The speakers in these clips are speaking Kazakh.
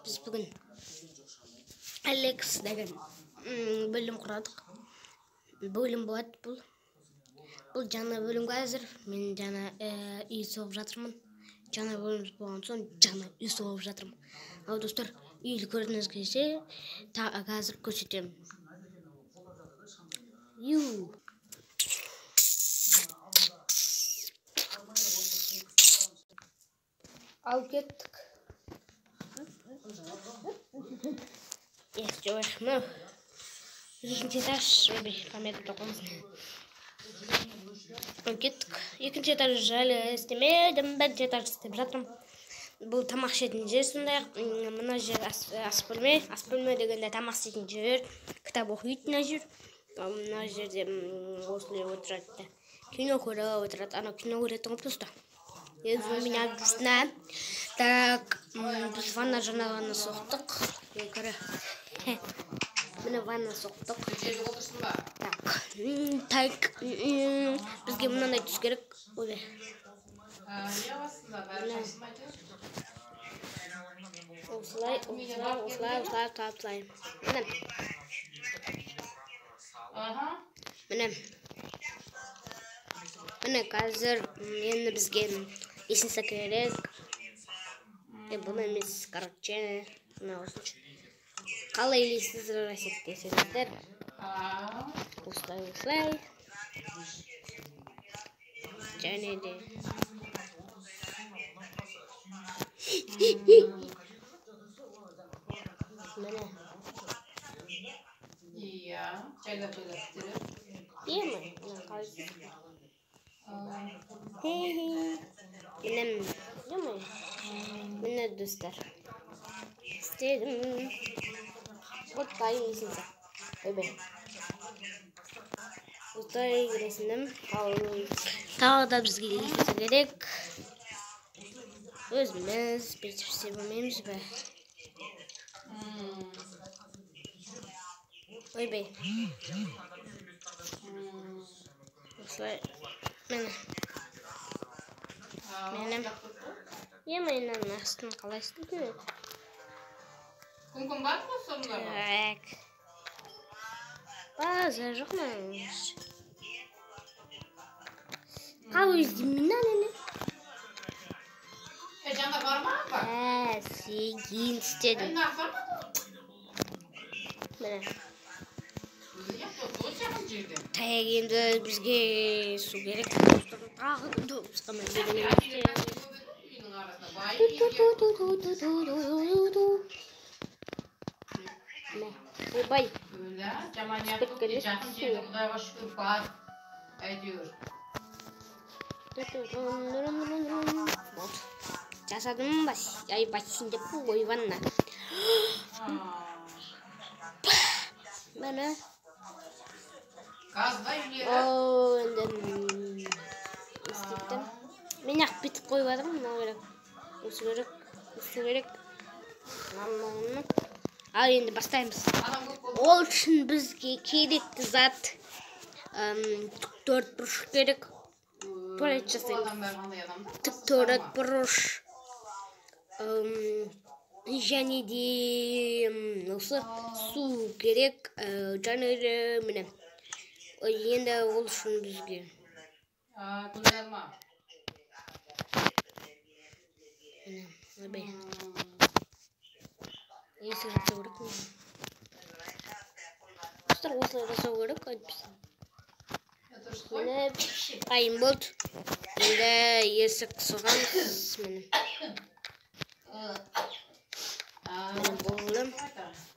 Biz bugün Alex деген бөлім құрадық. Бөлім болады бұл. Бұл жаңа бөлімге әзір. Мен жаңа үй соғып жатырмын. Жаңа бөлім болған соң жаңа үй соғып жатырмын. Ал достар, үйді көрдіңіз келсе, қазір көрсетемін. Al gittik. Yaşıyoruz. İkinci taş ve bir kamera dokunuz. Al gittik. İkinci taş жайлы істемедім, бірінші этаж істеп жатырмын. Бұл тамақ ішетін жер, сондай-ақ мына жер ас бөлме. Ас бөлме дегенде тамақ істейтін жер, кітап оқитын жер. Мына жерде осылай отырады. Кино көріп отырады. Ана кино көретін ғой достар. У меня вкусно. Так, біз ванна жаңа соқтық. Міне ванна соқтық. Так, бізге мынандай түс керек. Осылай таптылай. Міне қазір енді бізге есінсе керек. Бұны емес, короче, қалай елесіздер әсеттесіңіздер. Осылай. Және де. Міне. Iya, jaga belajar. Iya mı? Mine dostlar. İstedim. Otlayı iyisinse. Evet. Otlayı giresindim. Tağda bizge iyisinse gerek. Özümüz bir şey bilmemiz be. Oy bey. Osылай. Менің. Yemeğin астын қалай істейді? Күн бар ма сонда? Так. База жоқ ма? Қалай іздеймін әлі? Жаңа бар ма? Сегін істедім. Міне. Таяқ енді бізге су керек. Тағы допысқа мен Ойбай. Құдайға шүкір бар. Әйтеуір. Жасадым ба? Ай, бассейн деп ой ванна. Міне. Енді істеттім. Мен ақ бітіп қойбадым. Мынау керек. Осы керек. Ал енді бастаймыз. Ол үшін бізге керекті зат төртбұрыш керек. Туалет жасаймыз. Төртбұрыш. Және де осы су керек. Және де міне. Енді ол үшін бізге. Күнделма. Ойбай. Есік жасау керек. Достар, осылай жасау керек. Міне қайын болды. Енді есік соғамыз. Міне. Міне болдым.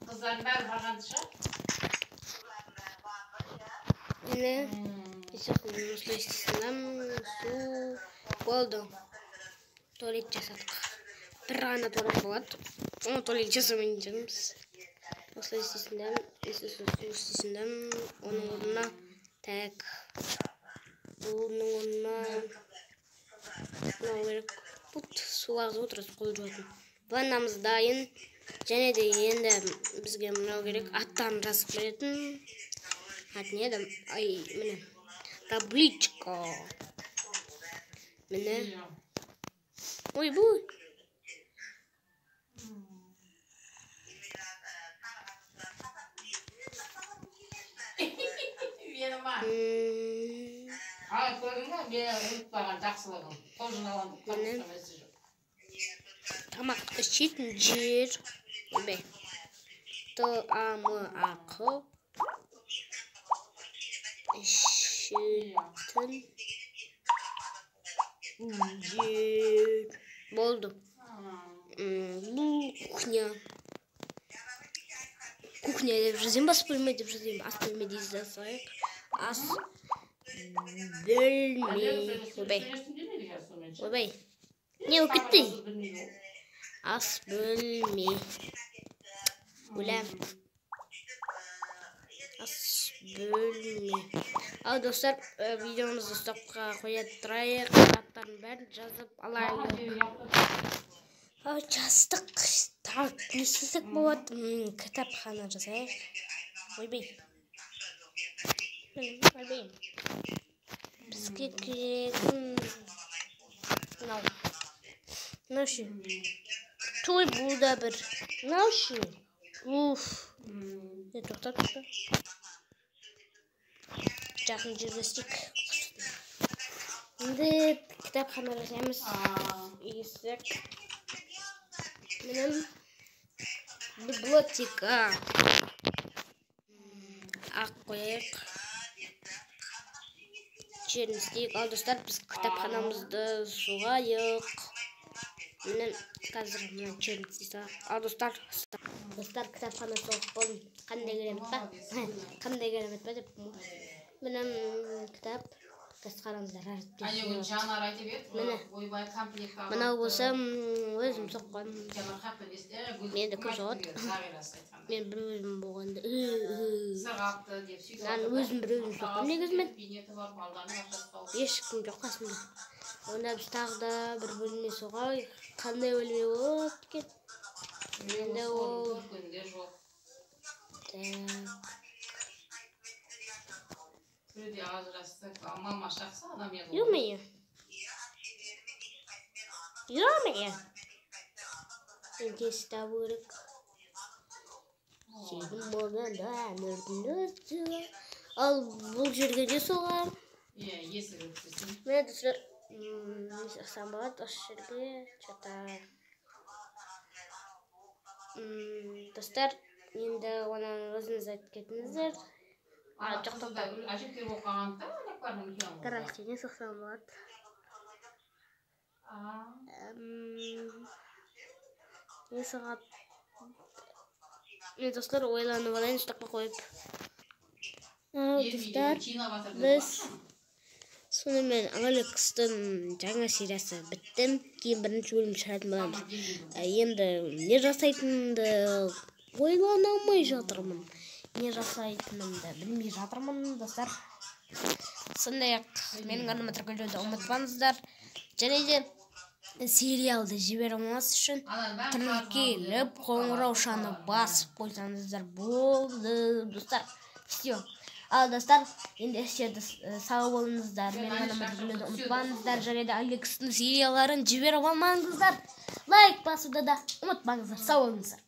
Қыздардың бәрі барған шығар? Міне. Есік осылай істесінім. Су болды. Туалет жасадық. Бір ғана туалет болады. Оны туалет жасамайын жүрміз. Осылай істесіндім. Оның орнына так. Оның орнына мынау керек. Бұт суға отырып қол жуатын. Ваннамыз дайын. Және де енді бізге мынау керек. Аттарын жазып беретін. Ат не еді? Ай, міне. Табличка. Міне. Ой, бұл. мен ұмытпаған жақсылығым. Қожын аламын. Тамақ ішетін жер. Тамақ ішетін жер. Болды. Бұл кухня. Кухня деп жазайын, ас бөлме деп жазайын. Ас бөлме дейсіз жазайық. Ас бөлме. Ойбай. Не о кетті? Ас бөлме. Өлем. Ас бөлме. Ал достар, видеомызды стопқа қоя тұрайық. Аттарын бәрін жазып алайық. Жастық. Так, не істесек болады? Кітапхана жазайық. Ойбай. Ойбай. Бізге керегін. Мынау ше. Той бұл да бір. Мынау ше. Уф. Тоқтап. Жақын жүргістік. Енді кітапхана жасаймыз. Есік. Менің библиотека. Ақ қойық. Жерін істейік. Ал достар, біз кітапханамызды суғайық. Менің қазір жерін істейік. Ал достар, кітапхана соғып болын. Қандай керемет па? Қандай керемет па деп. Менің кітапханамызды Мынау болса өзім соққан. Менді көп соғады. Мен бір өзім болғанды. Мен өзім соққан негізімен. Ешкім жоқ қасымда. Онда біз тағы да бір бөлме соғайық. Қандай бөлме болады екен? Енді ол... Ё-моё. Здесь табурик. Сенің болғанда мөрдің. Ал бұл жерге де соғам. Мен достар, сақсан болады осы жерге. Достар, енді оны өзіңіз айтып кетіңіздер. Карастине сақсан болады. Не сағат? Мен достар ойланып алайын, ұстаққа қойып. Достар, біз сонымен Алекс'тің жаңа сериясы біттім. Кейін бірінші бөлім шығатын боламыз. Енді не жасайтынымды ойлана алмай жатырмын. Не жасайтынымды білмей жатырмын, достар. Сондай-ақ менің арнама тіркелуді ұмытпаңыздар. Және де сериалды жібермес үшін тіркеліп қоңыраушаны басып қойсаңыздар болды, достар. Все. Ал достар, енді сау болыңыздар. Менің арнама тіркелуді ұмытпаңыздар. Және де Алекс'тің серияларын жіберіп алмаңыздар. Лайк басуды да ұмытпаңыздар. Сау болыңыздар.